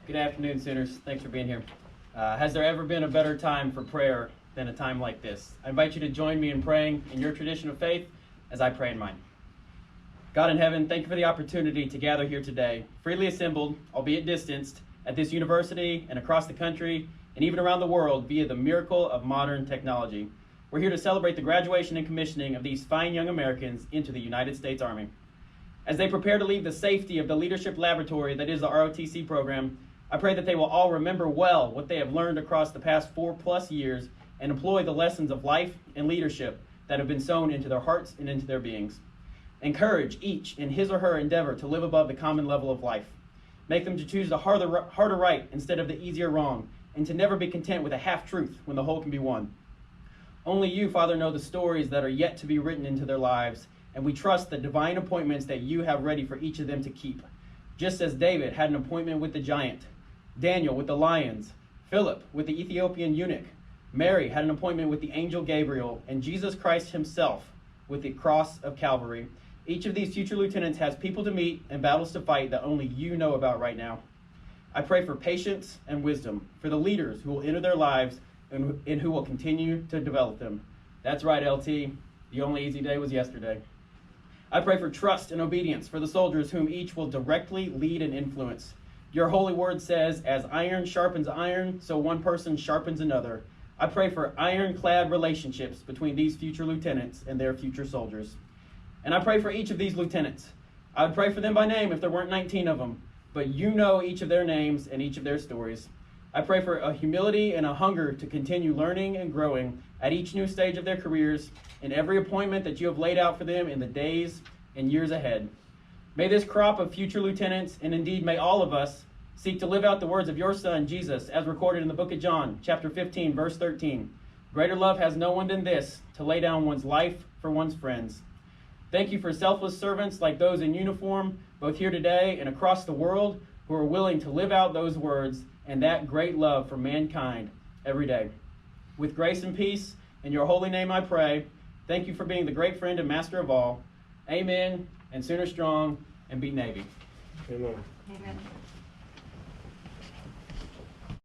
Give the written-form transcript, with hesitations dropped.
Good afternoon, Sooners. Thanks for being here. Has there ever been a better time for prayer than a time like this? I invite you to join me in praying in your tradition of faith as I pray in mine. God in heaven, thank you for the opportunity to gather here today, freely assembled, albeit distanced, at this university and across the country and even around the world via the miracle of modern technology. We're here to celebrate the graduation and commissioning of these fine young Americans into the United States Army. As they prepare to leave the safety of the leadership laboratory that is the ROTC program, I pray that they will all remember well what they have learned across the past 4+ years and employ the lessons of life and leadership that have been sown into their hearts and into their beings. Encourage each in his or her endeavor to live above the common level of life. Make them to choose the harder right instead of the easier wrong, and to never be content with a half-truth when the whole can be won. Only you, Father, know the stories that are yet to be written into their lives, and we trust the divine appointments that you have ready for each of them to keep. Just as David had an appointment with the giant, Daniel with the lions, Philip with the Ethiopian eunuch, Mary had an appointment with the angel Gabriel, and Jesus Christ himself with the cross of Calvary. Each of these future lieutenants has people to meet and battles to fight that only you know about right now. I pray for patience and wisdom for the leaders who will enter their lives and who will continue to develop them. That's right, LT. The only easy day was yesterday. I pray for trust and obedience for the soldiers whom each will directly lead and influence. Your holy word says, as iron sharpens iron, so one person sharpens another. I pray for ironclad relationships between these future lieutenants and their future soldiers. And I pray for each of these lieutenants. I would pray for them by name if there weren't 19 of them, but you know each of their names and each of their stories. I pray for a humility and a hunger to continue learning and growing at each new stage of their careers in every appointment that you have laid out for them in the days and years ahead. May this crop of future lieutenants, and indeed may all of us, seek to live out the words of your Son, Jesus, as recorded in the book of John, chapter 15, verse 13. Greater love has no one than this, to lay down one's life for one's friends. Thank you for selfless servants like those in uniform, both here today and across the world, who are willing to live out those words and that great love for mankind every day. With grace and peace, in your holy name I pray. Thank you for being the great friend and master of all. Amen, and Sooner strong, and be Navy. Amen. Amen.